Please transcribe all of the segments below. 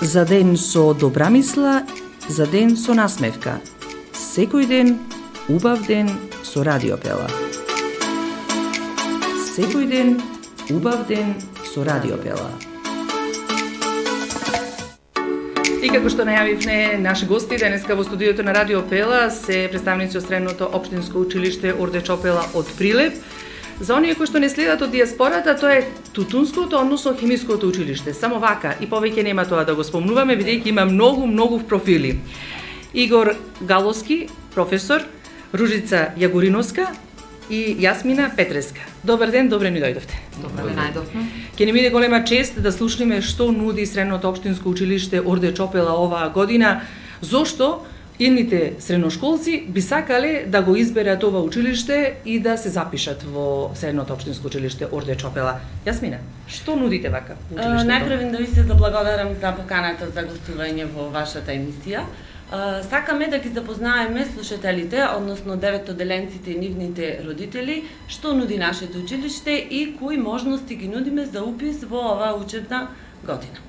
За ден со добра мисла, за ден со насмевка. Секој ден, убав ден со Радио Пела. Секој ден, убав ден со Радио Пела. И како што најавивме, наши гости денеска во студиото на Радио Пела се представници од Средното општинско училиште Орде Чопела од Прилеп. За оние кои што не следат од диаспората, тоа е Тутунското, односно хемиското училиште. Само вака и повеќе нема тоа да го спомнуваме, бидејќи има многу профили. Игор Галовски, професор, Ружица Јагориновска и Јасмина Петреска. Добар ден, добре ни дојдовте. Добре најдовме. Ќе ни биде голема чест да слушнеме што нуди Средното општинско училиште Орде Чопела оваа година, зошто идните средношколци би сакале да го изберат ова училиште и да се запишат во Средното општинско училиште Орде Чопела. Јасмина, што нудите вака училиштето? Најпрво да ви се заблагодарам за поканата за гостување во вашата емисија. Сакаме да ги запознаеме слушателите, односно деветоделенците и нивните родители, што нуди нашето училиште и кои можности ги нудиме за упис во оваа учебна година.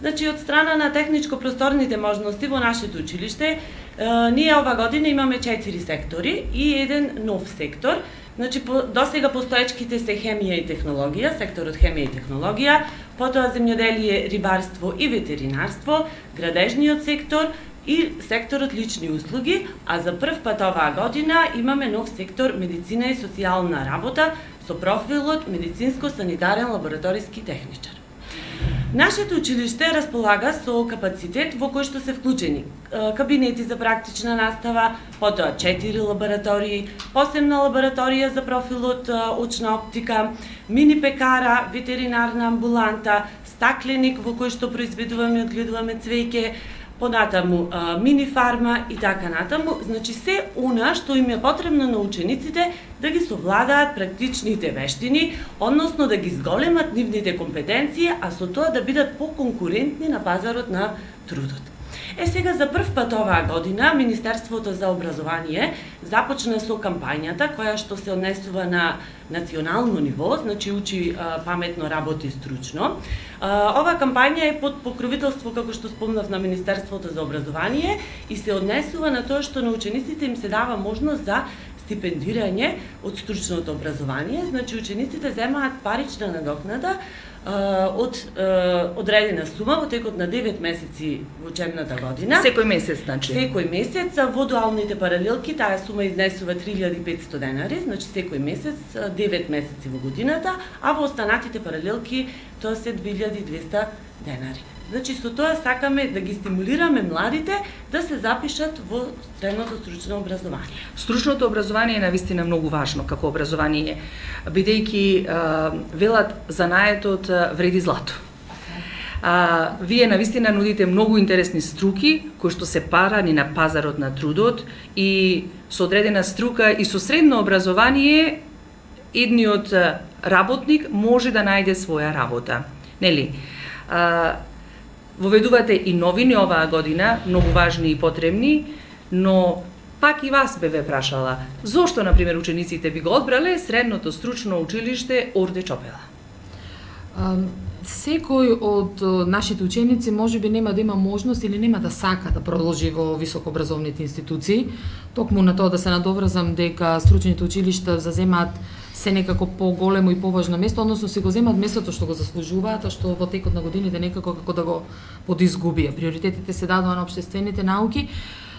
Значи, од страна на техничко-просторните можности во нашето училиште, ние ова година имаме 4 сектори и еден нов сектор. Значи, досега постоечките се хемија и технологија, секторот хемија и технологија, потоа земјоделие, рибарство и ветеринарство, градежниот сектор и секторот лични услуги, а за прв пат оваа година имаме нов сектор медицина и социјална работа со профилот медицинско-санитарен лабораториски техничар. Нашето училиште располага со капацитет во кој што се вклучени кабинети за практична настава, потоа 4 лаборатории, посебна лабораторија за профилот очна оптика, мини пекара, ветеринарна амбуланта, стакленик во кој што произведуваме и одгледуваме цвеќе, понатаму мини фарма и така натаму. Значи се она што им е потребно на учениците да ги совладаат практичните вештини, односно да ги зголемат нивните компетенции, а со тоа да бидат поконкурентни на пазарот на трудот. Сега за прв пат оваа година Министерството за образование започна со кампањата која што се однесува на национално ниво, значи учи паметно, работи стручно. Оваа кампања е под покровителство, како што спомнав, на Министерството за образование и се однесува на тоа што на учениците им се дава можност за стипендирање од стручното образование. Значи учениците земаат парична надокнада од одредена сума во текот на 9 месеци во учебната година. Секој месец, значи? Секој месец. Во дуалните паралелки таа сума изнесува 3500 денари, значи секој месец, 9 месеци во годината, а во останатите паралелки тоа се 2200 денари. Значи со тоа сакаме да ги стимулираме младите да се запишат во средното стручно образование. Стручното образование е навистина многу важно како образование, бидејќи велат занаетот вреди злато. Вие навистина нудите многу интересни струки кои што се парани на пазарот на трудот и со одредена струка и со средно образование едниот работник може да најде своја работа. Нели? Воведувате и новини оваа година, многу важни и потребни, но пак и вас бе прашала, зошто, например, учениците би го одбрале Средното стручно училиште Орде Чопела? Секој од нашите ученици можеби нема да има можност или нема да сака да продолжи во високообразовните институции. Токму на тоа да се надоврзам дека стручните училишта заземаат се некако поголемо и поважно место, односно си го земат местото што го заслужуваат, а што во текот на годините некако како да го подизгубија. Приоритетите се дадоа на општествените науки,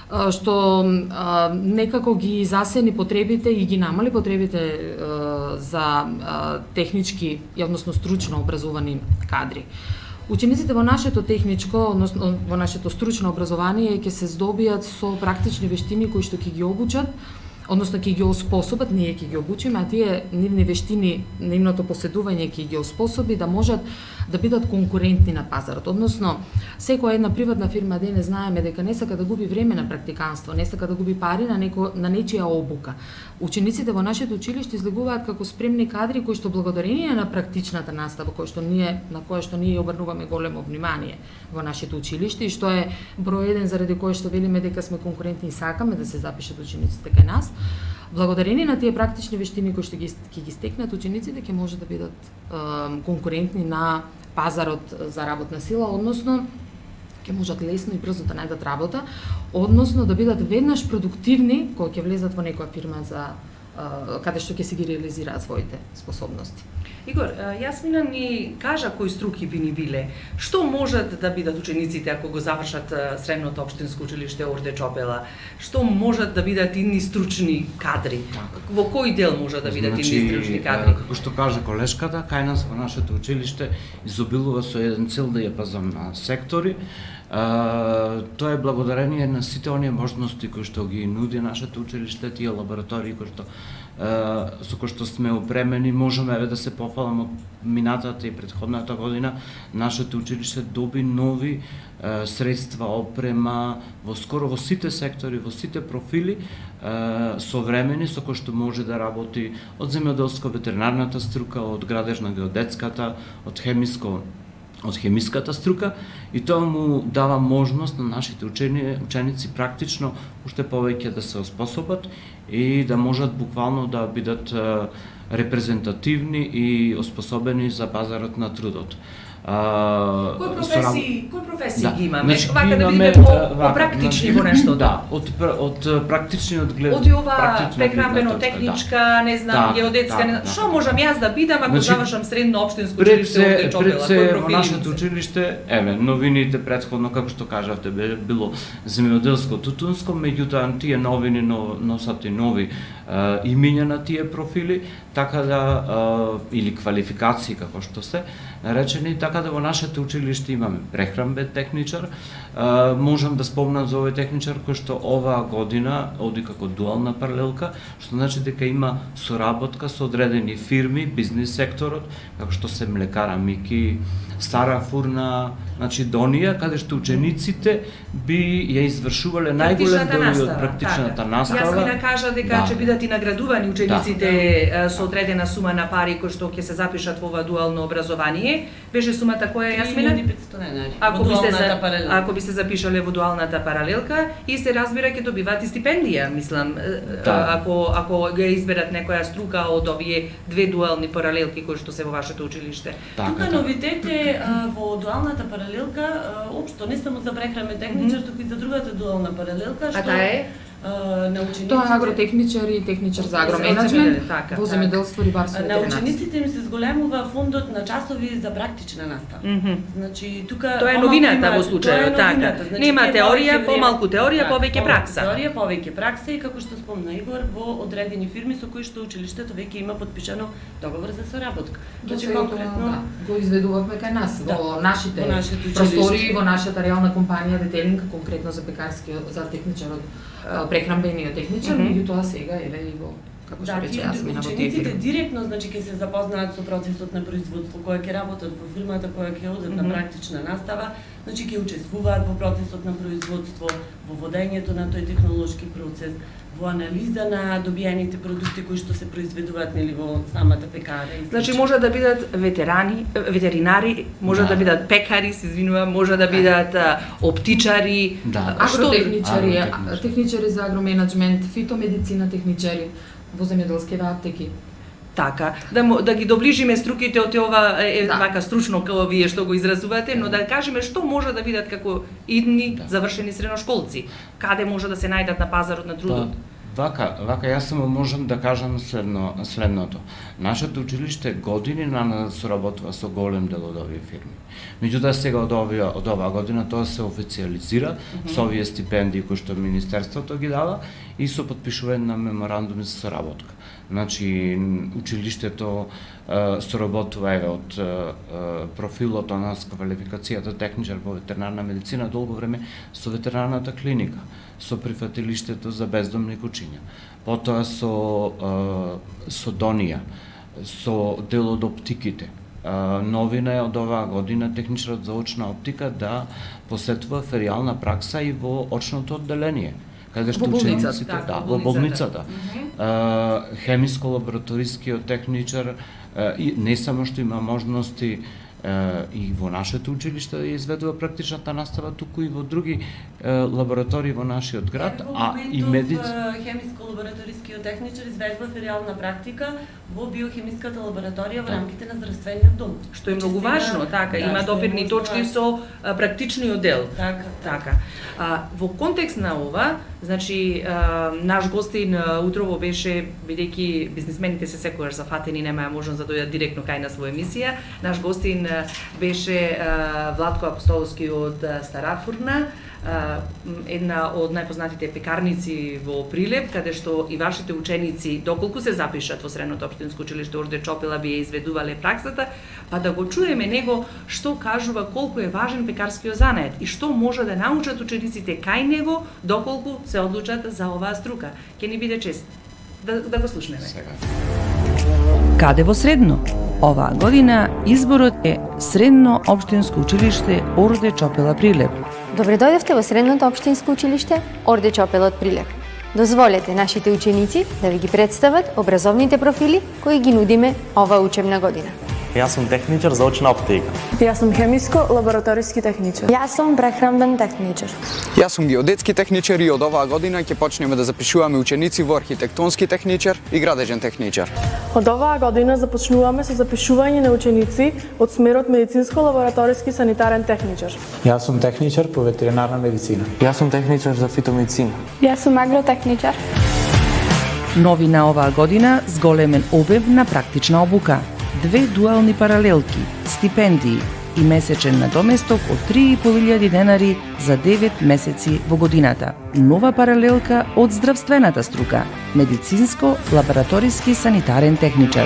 што некако ги засени потребите и ги намали потребите за технички и односно стручно образовани кадри. Учениците во нашето техничко, односно во нашето стручно образование ќе се здобијат со практични вештини кои што ќе ги обучат, односно ќе ги оспособат, ние ќе ги обучиме, а тие нивни вештини, нивното поседување ќе ги оспособи да можат да бидат конкурентни на пазарот. Односно, секоја една приватна фирма денес знаеме дека не сака да губи време на практиканство, не сака да губи пари на нечија обука. Учениците во нашето училиште излегуваат како спремни кадри кои што благодарение на практичната настава на која што ние обрнуваме големо внимание во нашето училиште и што е број 1 заради кој што велиме дека сме конкурентни и сакаме да се запишат учениците кај нас. Благодарение на тие практични вештини кои што ќе ги стекнат учениците, ќе може да бидат конкурентни на пазарот за работна сила, односно ќе можат лесно и брзо да најдат работа, односно да бидат веднаш продуктивни кога ќе влезат во некоја фирма за каде што ќе си ги реализираат своите способности. Игор, Јасмина ни кажа кои струки би ни биле. Што можат да бидат учениците ако го завршат средното општинско училиште Орде Чопела? Што можат да бидат идни стручни кадри? Во кој дел можат да бидат идни стручни кадри? Како што кажа колешката, кај нас во нашето училиште изобилува со еден цел диапазон на сектори. Тоа е благодарение на сите оние можности кои што ги нуди нашето училиште, тие лаборатории кои што со кои што сме опремени, можеме да се пофалам од минатата и претходната година, нашето училиште доби нови средства, опрема во скоро во сите сектори, во сите профили современи со кои што може да работи од земјоделско-ветеринарната струка, од градежно-геодетската, од хемиската струка, и тоа му дава можност на нашите ученици практично уште повеќе да се оспособат и да можат буквално да бидат репрезентативни и оспособени за пазарот на трудот. Кои професии ги имаме? Значи, Вака да бидеме по-практични во нешто. Да, од практичниот глед. Од ова прекрамбено-техничка, не знам, геодетска, не знам. Што можам јас да бидам ако завршам средно општинско училиште Орде Чопела? Во нашето училиште, новините претходно, како што кажавте, било земјоделско-тутунско, меѓутоа тие новини носат и нови имиња на тие профили, така да или квалификации како што се наречени, така да во нашето училиште имаме прехранбен техничар. Можам да спомнам за овој техничар кој што оваа година оди како дуална паралелка, што значи дека има соработка со одредени фирми, бизнис секторот, како што се млекара Мики, Стара Фурна, значи Донија, каде што учениците би ја извршувале најголем дел од практичната настава. Јасмина кажа дека ќе бидат и наградувани учениците со одредена сума на пари кои што ќе се запишат во ова дуално образование. Беше сумата која Јасмина? 1500 денари. Ако би се запишале во дуалната паралелка и се разбира ќе добиваат и стипендија, мислам, ако ги изберат некоја струка од овие две дуални паралелки кои што се во вашето училиште. Тука новитет е во дуалната паралелка, општо не само за прехранбен техничар, туку и за другата дуална паралелка, што на учениците... Тоа е агротехничар и техничар за агроменеджмент во земјоделство, рибарство и ветеринарство. На учениците им се зголемува фондот на часови за практична настава. Значи тука тоа е новината во случајот, така. Нема теорија, помалку теорија, повеќе пракса. Теорија, повеќе пракса и како што спомна Игор, во одредени фирми со кои што училиштето веќе има подпишано договор за соработка. Значи конкретно го изведувавме кај нас во нашите простори, во нашата реална компанија Детелинг, конкретно за пекарскиот, за техничарот, прехранбениот техничар, меѓутоа сега еве и во како што рече Јасмина во тие фирми. Директно значи ќе се запознаат со процесот на производство, кој ќе работат во фирмата, која ќе одат на практична настава, значи ќе учествуваат во процесот на производство, во водењето на тој технолошки процес, во анализа на добиените продукти кои што се произведуваат нели во самата пекара. Значи може да бидат ветеринари, може да бидат пекари, се извинувам, може да бидат оптичари, агротехничари, техничари за агроменеджмент, фитомедицина техничари во земјоделските аптеки. Така, да ги доближиме струките од ова вака стручно како вие што го изразувате, но да кажеме што може да бидат како идни завршени средношколци, каде може да се најдат на пазарот на трудот. Вака јас само можам да кажам следното. Нашето училиште години соработува со голем дел од овие фирми. Меѓутоа сега од оваа година тоа се официализира со овие стипендии кои што Министерството ги дава и со потпишување на меморандуми за соработка. Значи, училиштето соработува од профилот на квалификацијата техничар по ветеринарна медицина долго време со ветеринарната клиника, со прифатилиштето за бездомни кучиња, потоа со Донија, со дел од оптиките. Новина е од оваа година техничарот за очна оптика да посетува феријална пракса и во очното одделение, каде што учениците, во болницата. Хемиско-лабораторискиот техничар и не само што има можности и во нашето училиште да изведува практичната настава, туку и во други лаборатории во нашиот град, а и хемиско-лабораторискиот техничар изведува реална практика во биохемиската лабораторија во рамките на здравствениот дом. Што е многу важно, така, има допирни точки со практичниот дел. Така. Во контекст на ова, значи наш гостин утрово беше, бидејќи бизнисмените се секогаш зафатени, немаја можност да дојдат директно кај нас во емисија. Наш гостин беше Владко Апостоловски од Стара Фурна, една од најпознатите пекарници во Прилеп, каде што и вашите ученици, доколку се запишат во Средното општинско училиште Орде Чопела, би ја изведувале праксата, па да го чуеме него што кажува колку е важен пекарскиот занает и што може да научат учениците кај него доколку се одлучат за оваа струка. Ќе ни биде чест да го слушнеме. Каде во Средно? Оваа година изборот е Средно општинско училиште Орде Чопела Прилеп. Добре дојдовте во Средното општинско училиште Орде Чопела од Прилеп. Дозволете нашите ученици да ви ги представат образовните профили кои ги нудиме оваа учебна година. Јас сум техничар за очна оптика. Јас сум хемиско-лабораториски техничар. Јас сум прехранбен техничар. Јас сум геодетски техничар и од оваа година ќе почнеме да запишуваме ученици во архитектонски техничар и градежен техничар. Од оваа година започнуваме со запишување на ученици од смерот медицинско-лабораториски санитарен техничар. Јас сум техничар по ветеринарна медицина. Јас сум техничар за фитомедицина. Јас сум агротехничар. Нови на оваа година зголемен обем на практична обука, 2 дуални паралелки, стипендии и месечен надоместок од 3.500 денари за 9 месеци во годината. Нова паралелка од здравствената струка, медицинско-лабораториски санитарен техничар.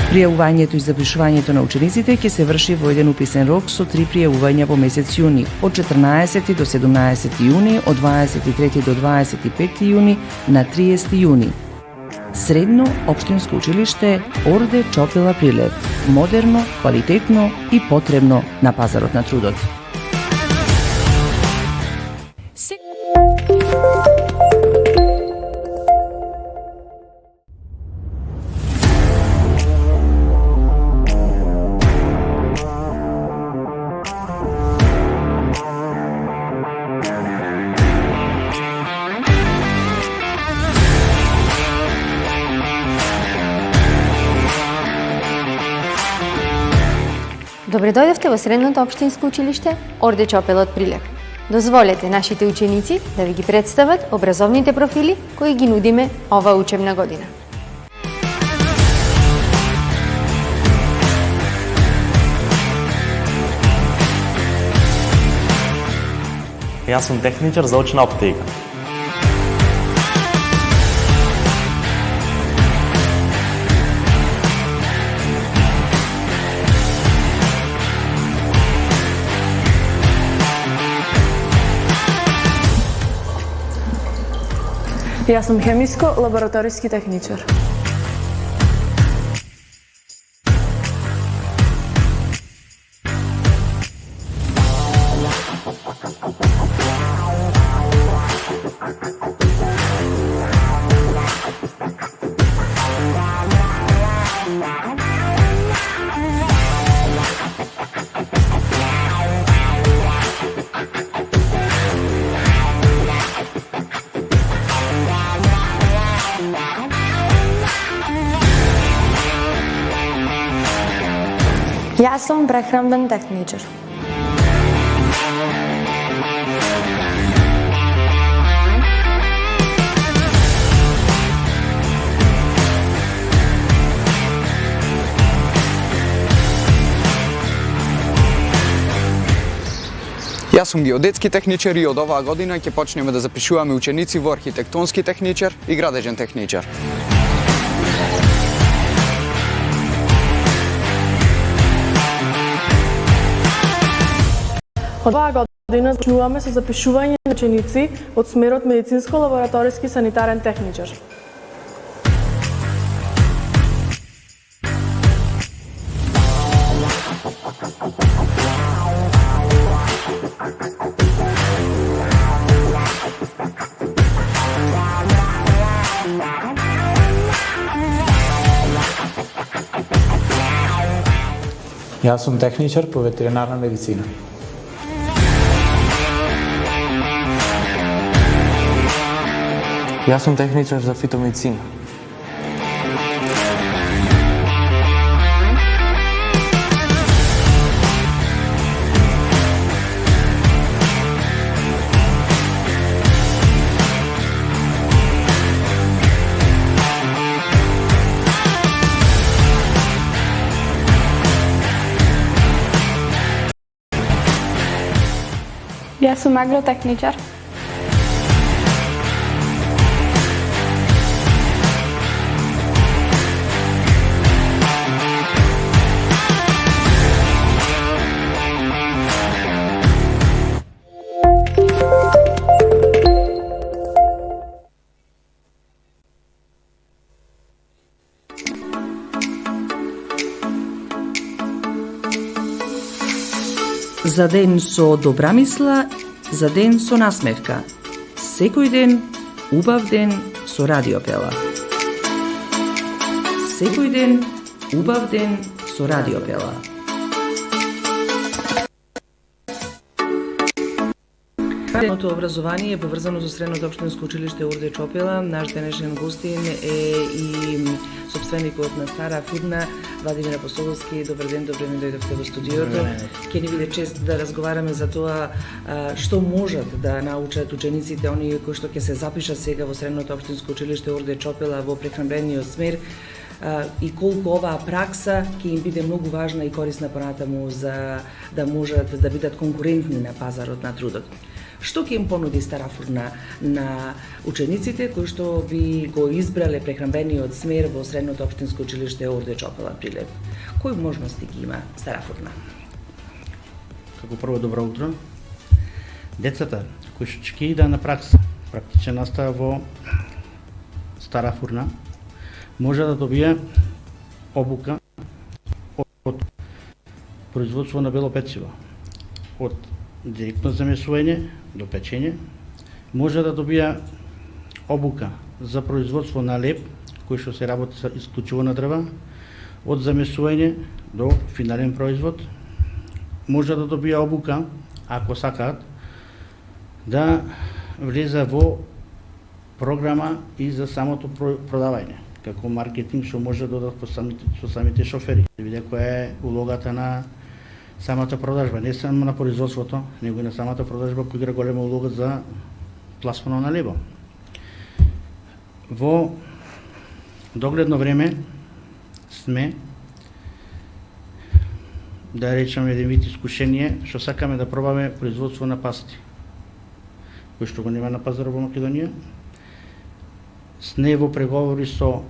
Пријавувањето и запишувањето на учениците ќе се врши во еден уписен рок со 3 пријавувања во месец јуни, од 14 до 17 јуни, од 23 до 25 јуни на 30 јуни. Средно општинско училиште Орде Чопела Прилеп. Модерно, квалитетно и потребно на пазарот на трудот. Добре дојдовте во Средното општинско училиште Орде Чопела од Прилеп. Дозволете нашите ученици да ви ги представат образовните профили кои ги нудиме оваа учебна година. Јас сум техничар за очна оптика. Јас сум хемиско-лабораториски техничар. Јас сум прехранбен техничар. Јас сум геодетски техничар и од оваа година ќе почнеме да запишуваме ученици во архитектонски техничар и градежен техничар. Од оваа година започнуваме со запишување на ученици од смерот медицинско-лабораториски санитарен техничар. Јас сум техничар по ветеринарна медицина. Јас сум техничар за фитомедицина. Јас сум агротехничар. За ден со добра мисла, за ден со насмевка. Секој ден, убав ден со Радио Пела. Секој ден, убав ден со Радио Пела. Средното образование е поврзано со Средното општинско училиште Урде Чопела. Наш денешен гостин е и собственикот на Стара Фурна, Владимир Апостоловски. Добар ден, добре ми дојдовте во студиото. Ќе ни биде чест да разговараме за тоа што можат да научат учениците, оние кои што ќе се запишат сега во Средното општинско училиште Урде Чопела во прехранбениот смер, и колку оваа пракса ќе им биде многу важна и корисна понатаму за да можат да бидат конкурентни на пазарот на трудот. Што ќе им понуди Стара Фурна на учениците кои што би го избрале прехранбениот смер во Средното општинско училиште Орде Чопела Прилеп? Кои можности ги има Стара Фурна? Како прво, добро утро. Децата кои што ќе идат на практична настава во Стара Фурна, може да добие обука од производство на бело пeciво, од директно замесување до печење, може да добија обука за производство на леп, кој што се работи исклучиво на дрва, од замесување до финален производ, може да добија обука, ако сакаат, да влезе во програма и за самото продавање, како маркетинг што може да додат со самите шофери, да виде која е улогата на самата продажба, не само на производството, него и на самата продажба која игра голема улога за пласмано на лебо. Во догледно време сме, да речеме еден вид искушение, што сакаме да пробаме производство на пасти, кој што го нема на пазарот во Македонија. Сме во преговори со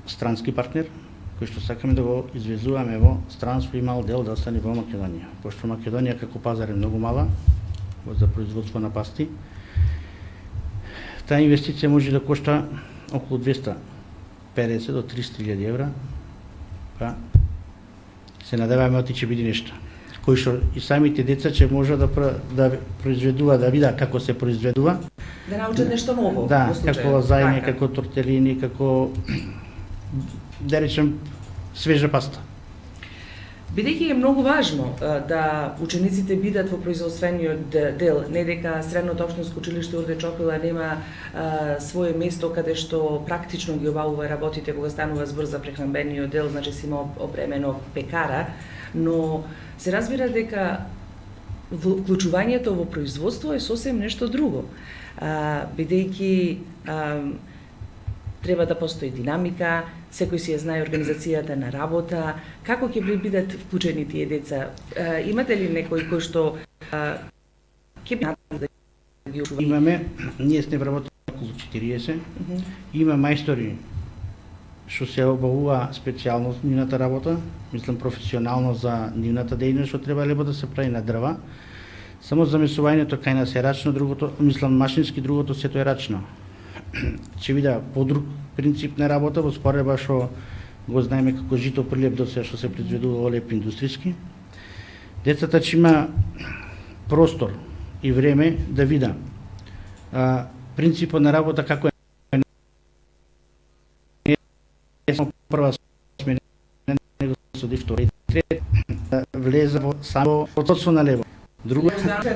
странски партнер, кој што сакаме да го извезуваме во странство и мал дел да остане во Македонија. Пошто Македонија како пазар е многу мала за производство на пасти, таа инвестиција може да кошта околу 250 до 300.000 евра, па се надеваме оти ќе биде нешто. Кој што и самите деца ќе може да произведува, да видат како се произведува. Да научат нешто ново. Да, како лазање, како тортелини, како да речем свежа паста. Бидејќи е многу важно да учениците бидат во производствениот дел, не дека Средното општинско училиште Орде Чопела нема свое место каде што практично ги обавува работите кога станува збор за прехранбениот дел, значи си има опремено пекара, но се разбира дека вклучувањето во производство е сосем нешто друго. Бидејќи треба да постои динамика, секој си ја знае организацијата на работа, како ќе бидат вклучени тие деца? Имате ли некој кој што ќе би да ги учува? Имаме, ние сме вработени околу 40, има мајстори што се обавува специјално нивната работа, мислам професионално за нивната дејност што треба лебо да се прави на дрва. Само замесувањето кај нас е рачно, другото, мислам машински, другото сето е рачно. Ќе вида подруг принцип на работа во споредба што го знаеме како жито прилеп до се што се произведува во леп индустријски. Децата ќе има простор и време да вида принципот на работа како е не само прва смена, него оди втора и трета влезе во само процесо на лево. Друго,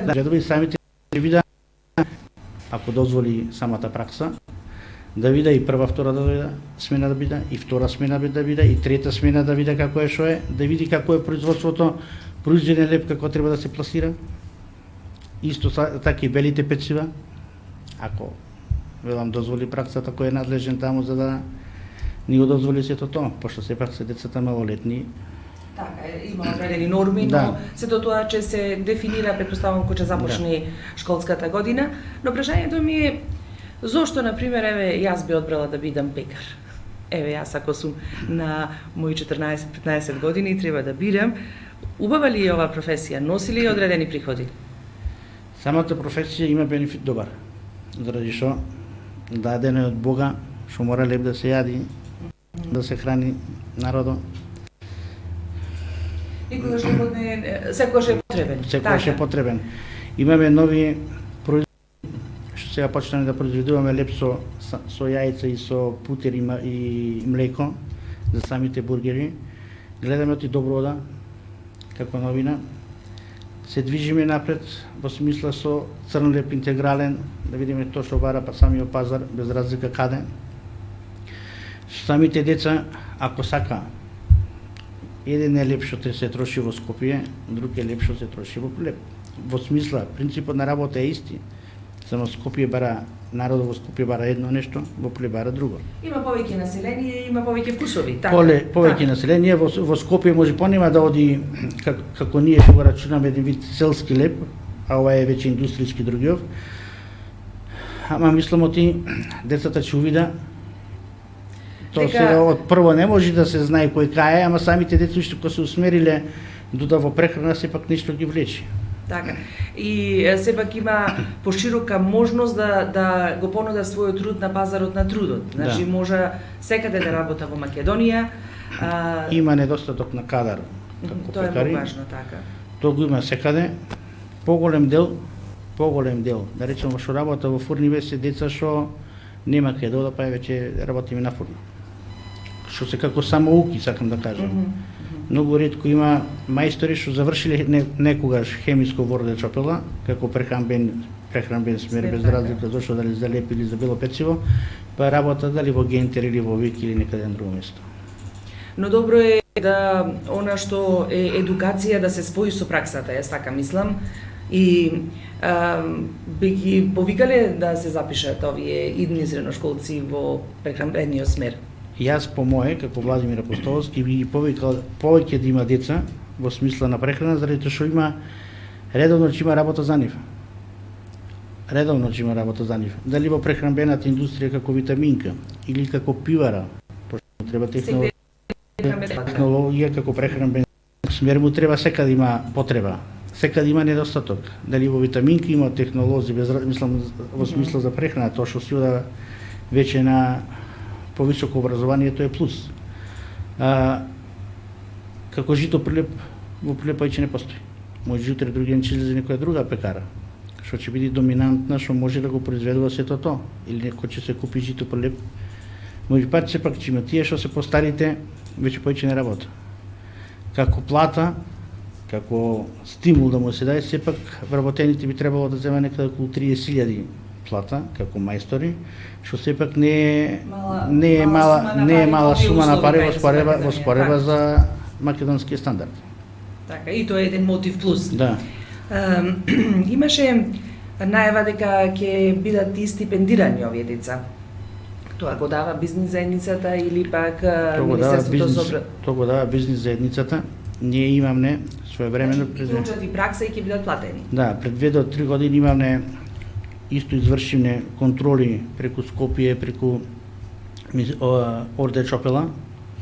гледаме самите вида, ако дозволи самата пракса, да вида и прва, втора смена да биде, и втора смена да биде, и трета смена да биде како е, што е, да види како е производството, произведен леп како треба да се пласира. Исто така и белите пецива, ако велам дозволи праксата кој е надлежен таму за да ни го дозволи сето тоа, пошто сепак се децата малолетни. Така, има одредени норми, но сето тоа ќе се дефинира, претпоставам, кога ќе започне школската година. Но прашањето ми е, зошто, например, еве, јас би одбрала да бидам пекар? Еве, јас ако сум на мои 14-15 години и треба да бирам, убава ли е оваа професија? Носи ли одредени приходи? Самата професија има бенефит добар, заради што дадено е од Бога, што мора леп да се јади, да се храни народот. Секогаш е потребен. Секогаш е потребен. Имаме нови производи, што сега почнаме да произведуваме леп со јајца и со путер и млеко за самите бургери. Гледаме оти добро ода, како новина. Се движиме напред во смисла со црн леп интегрален, да видиме тоа што бара па самиот пазар, без разлика каде. Самите деца, ако сака, еден е леп што се троши во Скопје, друг е леп што се троши во Прилеп. Во смисла, принципот на работа е исти. Само Скопје бара, народот во Скопје бара едно нешто, во Прилеп бара друго. Има повеќе население, има повеќе вкусови, така? Повеќе население, во Скопје може понема да оди, како ние што го рачунаме еден вид селски леп, а ова е веќе индустријски другиот. Ама мислам оти децата ќе увида. Тоа сега од прво не може да се знае кој кај е, ама самите деца што кога се усмериле дуда во прехрана, сепак нешто ги влече. Така. И сепак има поширока можност да го понуда својот труд на пазарот на трудот. Значи може секаде да работа во Македонија. Има недостаток на кадар. Тоа е многу важно, така. Тоа го има секаде. Поголем дел, да речеме што работа во фурни се деца што нема кај да па веќе работиме на фурна. Што се како самоуки, сакам да кажам. Многу ретко има мајстори што завршиле некогаш хемиско во Орде Чопела, како прехранбен смер, без разлика зашто дали за леп или за бело пecivo, па работа дали во Гентер или во Вик или некаде на друго место. Но добро е да она што е едукација да се спои со праксата, јас така мислам. И би ги повикале да се запишат овие идни средношколци во прехранбениот смер? Јас по мое, како Владимир Апостолски, би повикал повеќе да има деца во смисла на прехрана, заради тоа што има редовно ќе има работа за нив. Дали во прехранбената индустрија како витаминка или како пивара, пошто треба технологија како прехранбен смер му треба секаде има потреба. Секаде има недостаток. Дали во витаминки има технолози, мислам во смисла за прехрана, тоа што си ода веќе на повисоко образование, тоа е плюс. Како жито Прилеп, во Прилеп веќе не постои. Може утре други ден ќе излезе некоја друга пекара, што ќе биде доминантна, што може да го произведува сето тоа. Или некој ќе се купи жито Прилеп. Може пат сепак ќе има тие што се постарите, веќе повеќе не работа. Како плата, како стимул да му се даде, сепак вработените би требало да зема некаде околу 30.000 плата како мајстори, што сепак не е мала сума на пари во спореба за македонскиот стандард. Така, и тоа е еден мотив плюс. Да. Имаше најава дека ќе бидат и стипендирани овие деца. Тоа го дава бизнис заедницата или пак Министерството за Тоа го дава бизнис заедницата. Ние имаме своевремено учат и пракса и ќе бидат платени. Да, пред 2 до 3 години имаме исто извршивме контроли преку Скопје, преку Орде Чопела,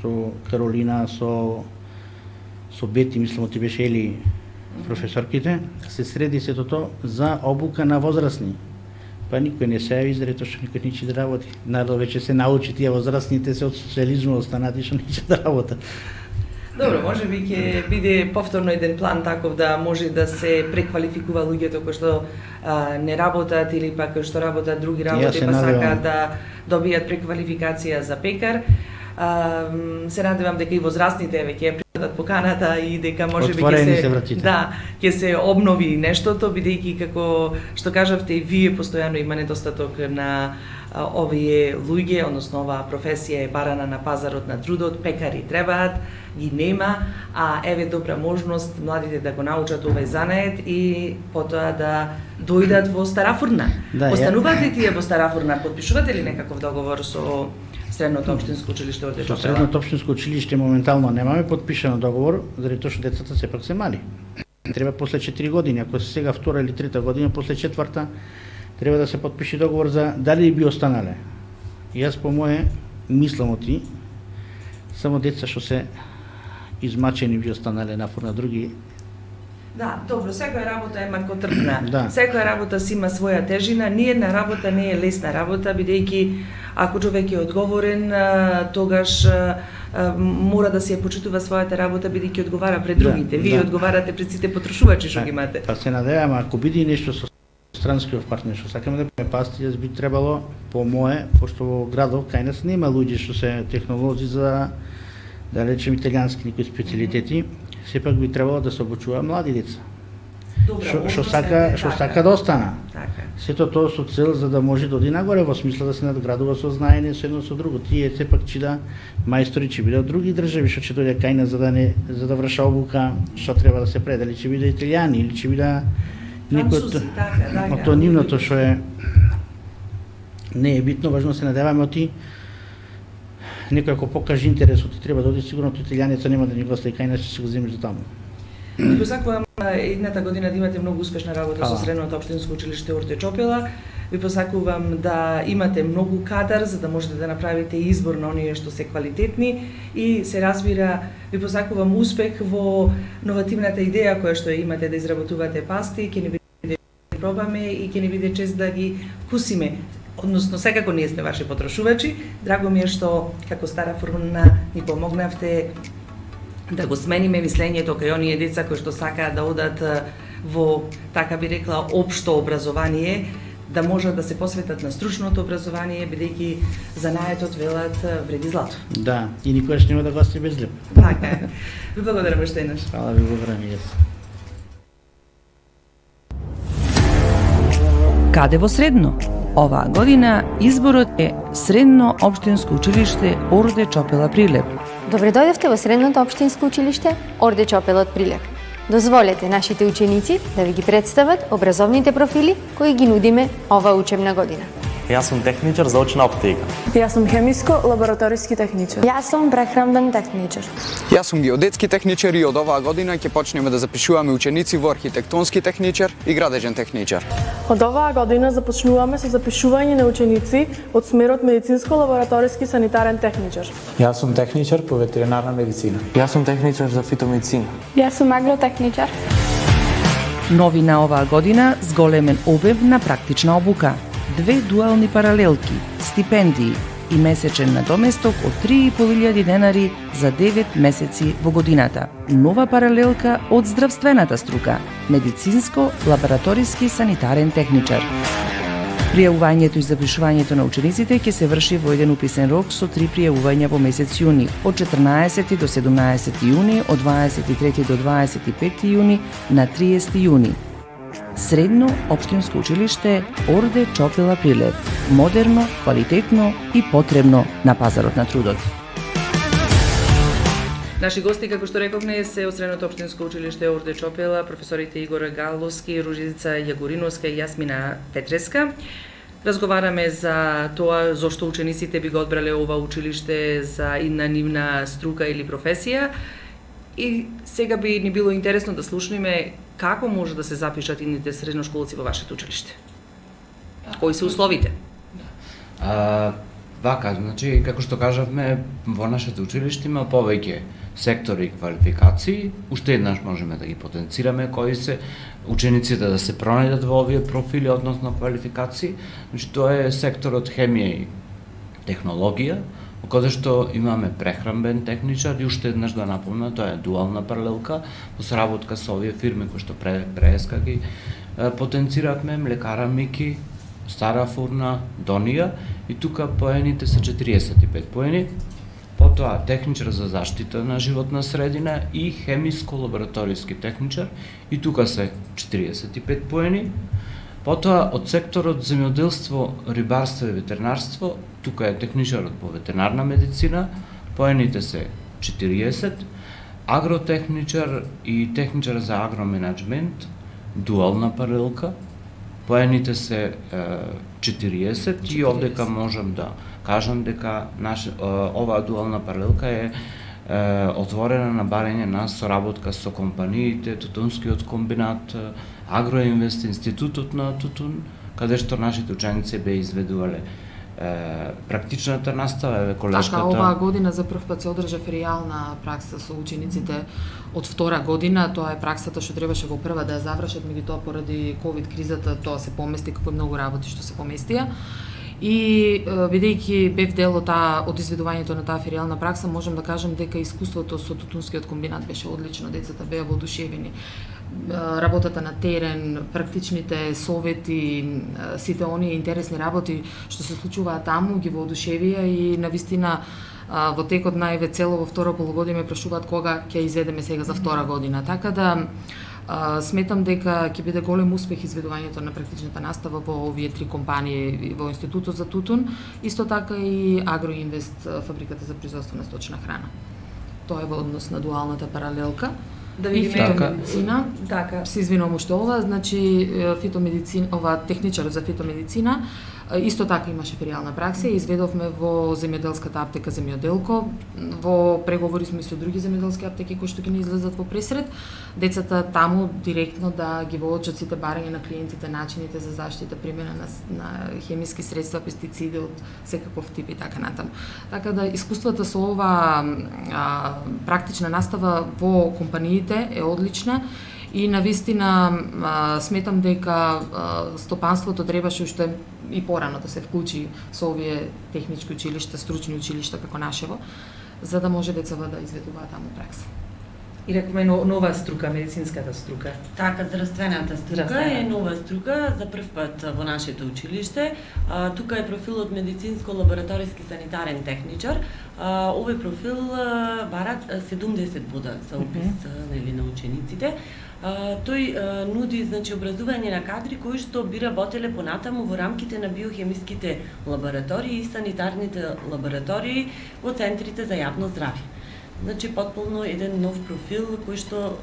со Каролина, со Бети, мислам, ти беше Ели професорките, се среди сето тоа за обука на возрастни. Па никој не се јави, заради тоа што никој не ќе да работи. Народ веќе се научи, тие возрастните се од социјализмот останати што не ќе да работат. Добро, може би ќе биде повторно еден план таков да може да се преквалификува луѓето кои што не работат или пак кои што работат други работи, па сакаат да добијат преквалификација за пекар. Се надевам дека и возрастните веќе поканата и дека можеби Отворени се вратите. ќе се обнови нештото, бидејќи како што кажавте и вие постојано има недостаток на овие луѓе, односно оваа професија е барана на пазарот на трудот, пекари требаат, ги нема, а еве добра можност младите да го научат овој занает и потоа да дојдат во Стара Фурна. Остануваат ли тие во Стара Фурна? Подпишувате ли некаков договор со Средното општинско училиште Орде Чопела? Со Средното општинско училиште моментално немаме подпишано договор, заради тоа што децата сепак се мали. Треба после 4 години, ако се сега втора или трета година, после четврта треба да се подпише договор за дали би останале. Јас по мое мислам оти, само деца што се измачени би останале на Фурна, други. Да, добро, секоја работа е маркотрпна. Да. Секоја работа си има своја тежина. Ниедна работа не е лесна работа, бидејќи ако човек е одговорен, тогаш мора да се почитува својата работа, бидејќи одговара пред другите. Вие одговарате пред сите потрошувачи што ги имате. Па се надевам, ако биде нешто со странскиот партнер, што сакаме да ме пасти, јас би требало по мое, пошто во градов кај нас нема луѓе што се технолози за да речем италијански некои специјалитети, сепак би требало да се обучува млади деца. Што сака да остана. Сето тоа со цел за да може да оди нагоре во смисла да се надградува со знаење со едно со друго. Тие сепак да мајстори ќе бидат од други држави што ќе дојде кај нас за да врша обука, што треба да се предали, ќе биде италијани или ќе биде некој од тоа нивното што е не е битно, важно се надеваме оти некој ако покаже интерес оти треба да оди, сигурно италијанеца нема да ни го остави кај нас, ќе се го земе за таму. Ви посакувам едната година да имате многу успешна работа со Средното општинско училиште Орде Чопела. Ви посакувам да имате многу кадар за да можете да направите избор на оние што се квалитетни и се разбира ви посакувам успех во новативната идеја која што имате да изработувате пасти, ќе ни биде пробаме и ќе ни биде чест да ги вкусиме. Односно, секако ние сме ваши потрошувачи. Драго ми е што како Стара Фурна ни помогнавте да го смениме мислењето кај оние деца кои што сакаат да одат во, така би рекла, општо образование, да можат да се посветат на стручното образование, бидејќи занаетот велат вреди злато. Да, и никогаш нема да го остави без леп. Така е. Ви благодарам уште еднаш. Фала ви, благодарам и јас. Каде во Средно? Оваа година изборот е Средно општинско училиште Орде Чопела Прилеп. Добре дојдовте во Средното општинско училиште Орде Чопела од Прилеп. Дозволете нашите ученици да ви ги представат образовните профили кои ги нудиме оваа учебна година. Јас сум техничар за очна оптика. Јас сум хемиско-лабораториски техничар. Јас сум прехранбен техничар. Јас сум геодетски техничар и од оваа година ќе почнеме да запишуваме ученици во архитектонски техничар и градежен техничар. Од оваа година започнуваме со запишување на ученици од смерот медицинско-лабораториски санитарен техничар. Јас сум техничар по ветеринарна медицина. Јас сум техничар за фитомедицина. Јас сум агротехничар. Нови на оваа година зголемен обем на практична обука, 2 дуални паралелки, стипендии и месечен надоместок од 3.500 денари за 9 месеци во годината. Нова паралелка од здравствената струка, медицинско-лабораториски санитарен техничар. Пријавувањето и запишувањето на учениците ќе се врши во еден уписен рок со 3 пријавувања во месец јуни, од 14 до 17 јуни, од 23 до 25 јуни на 30 јуни. Средно општинско училиште Орде Чопела Прилеп. Модерно, квалитетно и потребно на пазарот на трудот. Наши гости, како што рековме, се од Средното општинско училиште Орде Чопела, професорите Игор Галовски, Ружица Јагориновска и Јасмина Петреска. Разговараме за тоа зошто учениците би го одбрале ова училиште за една нивна струка или професија. И сега би ни било интересно да слушнеме како може да се запишат идните средношколци во вашето училиште. Кои се условите? Вака, значи, како што кажавме, во нашето училиште има повеќе сектори и квалификации. Уште еднаш можеме да ги потенцираме кои се учениците да се пронајдат во овие профили односно квалификации. Значи, тоа е секторот хемија и технологија, каде што имаме прехранбен техничар и уште еднаш да напомнам, тоа е дуална паралелка во соработка со овие фирми кои што преска ги потенциравме, млекара Мики, Стара Фурна, Донија и тука поените се 45 поени. потоа техничар за заштита на животна средина и хемиско-лабораториски техничар, и тука се 45 поени. Потоа од секторот земјоделство, рибарство и ветеринарство, тука е техничарот по ветеринарна медицина, поените се 40, агротехничар и техничар за агроменеджмент, дуална паралелка, поените се 40 и овдека можам да кажам дека оваа дуална паралелка е отворена на барање на соработка со компаниите, Тутунскиот комбинат, Агроинвест, Институтот на Тутун, каде што нашите ученици бе изведувале практичната настава, колешката. Така, оваа година за прв пат се одржа феријална пракса со учениците од втора година. Тоа е праксата што требаше во прва да ја завршат, меѓутоа поради ковид кризата тоа се помести, како и многу работи што се поместија. И бидејќи бев дел од изведувањето на таа феријална пракса, можам да кажам дека искуството со Тутунскиот комбинат беше одлично, децата беа воодушевени. Работата на терен, практичните совети, сите оние интересни работи што се случуваат таму ги воодушевија и навистина во текот на цело во второ полугодие ме прашуваат кога ќе изведеме сега за втора година. Така да сметам дека ќе биде голем успех изведувањето на практичната настава во овие три компании, во Институтот за Тутун, исто така и Агроинвест, фабриката за производство на сточна храна. Тоа е во однос на дуалната паралелка. Да и видиме фитомедицина. Така. Се извинувам уште ова, значи фитомедицина, ова техничар за фитомедицина, исто така имаше феријална пракса и изведовме во земјоделската аптека Земјоделко. Во преговори сме со други земјоделски аптеки кои што ќе ни излезат во пресред. Децата таму директно да ги воочат сите барања на клиентите, начините за заштита, примена на хемиски средства, пестициди од секаков тип и така натаму. Така да искуството со ова практична настава во компаниите е одлична. И навистина сметам дека стопанството требаше уште и порано да се вклучи со овие технички училишта, стручни училишта како нашево, за да може децата да изведуваат таму пракса. И рекоме нова струка, медицинската струка. Така, здравствената струка е нова струка за прв пат во нашето училиште. Тука е профилот медицинско-лабораториски санитарен техничар. Овој профил барат 70 бода за упис на учениците. Тој нуди образување на кадри кои што би работеле понатаму во рамките на биохемиските лаборатории и санитарните лаборатории во центрите за јавно здравје. Значи потполно еден нов профил кој што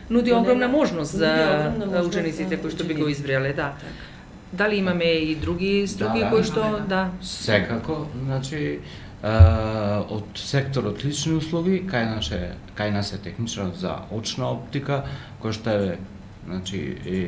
нуди огромна можност за учениците кои што би го избрале, да. Дали имаме и други струки кои што Секако, значи од секторот лични услуги, кај нас е техничар за очна оптика, кој што е, значи,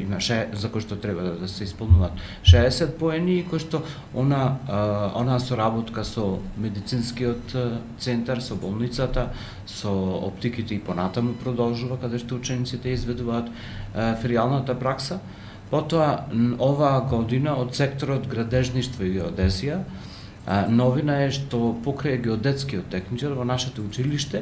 има за кој што треба да се исполнуваат 60 поени, кој што она соработка со медицинскиот центар, со болницата, со оптиките и понатаму продолжува, каде што учениците изведуваат феријалната пракса. Потоа, оваа година од секторот градежништво и геодезија, новина е што покрај геодетскиот техничар во нашето училиште,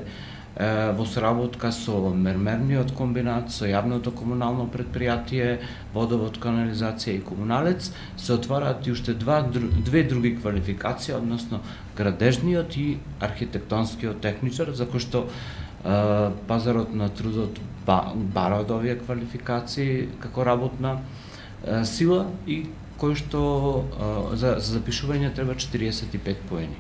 во соработка со мермерниот комбинат, со јавното комунално предпријатие, водовод, канализација и комуналец, се отвараат и уште две други квалификации, односно градежниот и архитектонскиот техничар, за кој што пазарот на трудот бара од овие квалификации како работна сила и кој што за запишување треба 45 поени.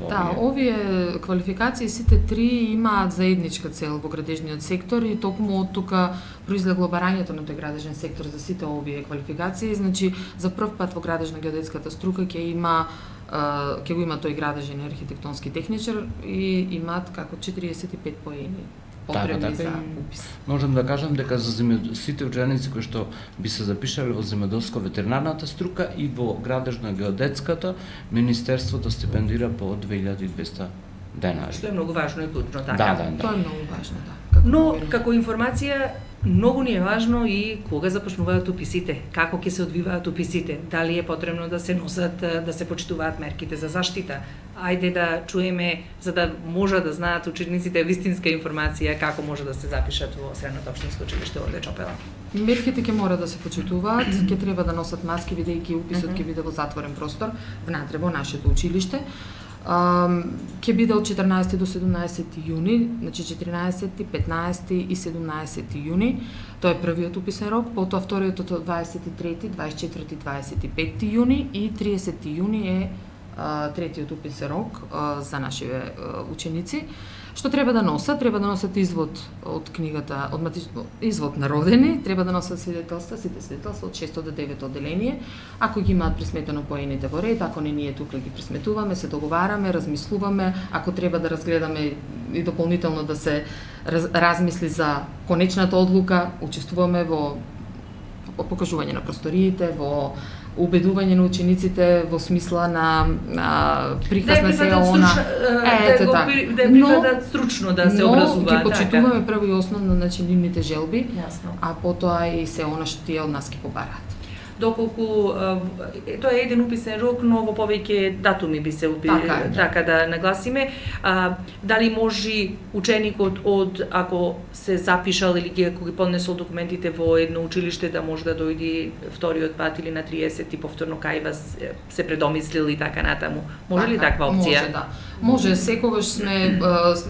Да, овие квалификации сите три имаат заедничка цел во градежниот сектор и токму од тука произлегло барањето на тој градежен сектор за сите овие квалификации. Значи, за прв пат во градежно-геодетската струка ќе го има тој градежен и архитектонски техничар и имаат како 45 поени потребни за упис. Можам да кажам дека за сите ученици кои што би се запишале во земјоделско-ветеринарната струка и во градежно-геодетската, Министерството стипендира по 2200 денари. Што е многу важно и клучно, така? Да. Тоа е многу важно, да. Но, како информација, многу ни е важно и кога започнуваат уписите, како ќе се одвиваат уписите, дали е потребно да се носат, да се почитуваат мерките за заштита. Ајде да чуеме, за да може да знаат учениците вистинска информација како може да се запишат во Средното општинско училиште Орде Чопела. Мерките ќе мора да се почитуваат, ќе треба да носат маски, бидејќи уписот ќе биде во затворен простор внатре во нашето училиште. Ќе биде од 14 до 17 јуни, значи 14, 15 и 17 јуни. Тоа е првиот уписен рок, потоа вториот од 23, 24, 25 јуни и 30 јуни е третиот уписен рок за нашите ученици. Што треба да носат? Треба да носат извод од книгата, извод на родени, треба да носат свидетелства, сите свидетелства од 6 до 9 одделение. Ако ги имаат присметено поените во ред, ако не ние тука ги присметуваме, се договараме, размислуваме, ако треба да разгледаме и дополнително да се размисли за конечната одлука, учествуваме во покажување на просториите, во убедување на учениците во смисла на приказ на сеа она. Да прифатат стручно да се образуваат. Но ќе почитуваме прво и основно значи нивните желби, Јасно. а потоа и се она што тие од нас ќе побараат. Доколку тоа е еден уписен рок, но во повеќе датуми би се така да нагласиме. Дали може ученикот ако се запишал или ако ги поднесол документите во едно училиште да може да дојде вториот пат или на 30 и повторно кај вас се предомислил и така натаму. Може ли таква опција? Може, да. Може, секогаш сме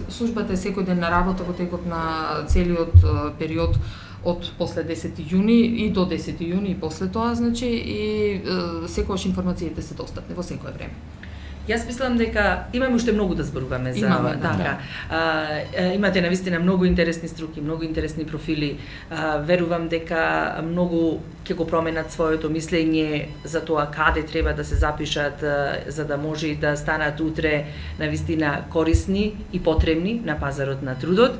службата е секој ден на работа во текот на целиот период од после 10 јуни и до 10 јуни и после тоа, значи, и секогаш информациите се достапни во секое време. Јас мислам дека имаме уште многу да зборуваме за така. Имате навистина многу интересни струки, многу интересни профили. Верувам дека многу ќе го променат своето мислење за тоа каде треба да се запишат за да може да станат утре навистина корисни и потребни на пазарот на трудот.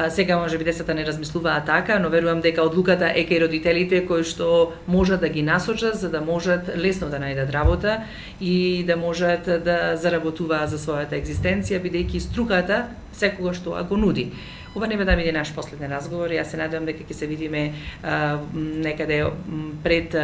Сега може би децата не размислуваат така, но верувам дека одлуката е кај родителите кои што можат да ги насочат за да можат лесно да најдат работа и да можат да заработуваат за својата екзистенција, бидејќи струката секогаш тоа го нуди. Ова нема да биде наш последен разговор. Јас се надевам дека ќе се видиме некаде пред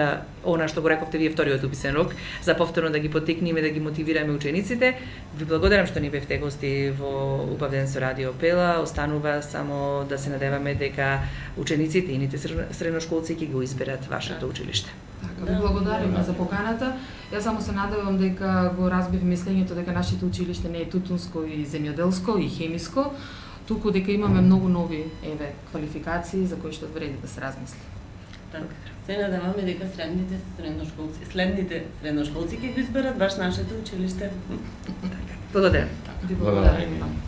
она што го рековте вие вториот уписен рок, за повторно да ги поттикнеме, да ги мотивираме учениците. Ви благодарам што ни бевте гости во Убав ден со Радио Пела. Останува само да се надеваме дека учениците и ните средношколци ќе го изберат вашето училиште. Така, ви благодариме за поканата. Јас само се надевам дека го разбив мислењето дека нашето училиште не е тутунско и земјоделско и хемиско, туку дека имаме многу нови квалификации за кои што вреди да се размисли. Така. Се надеваме дека следните средношколци ќе го изберат баш нашето училиште. Благодарам. Ви благодарам.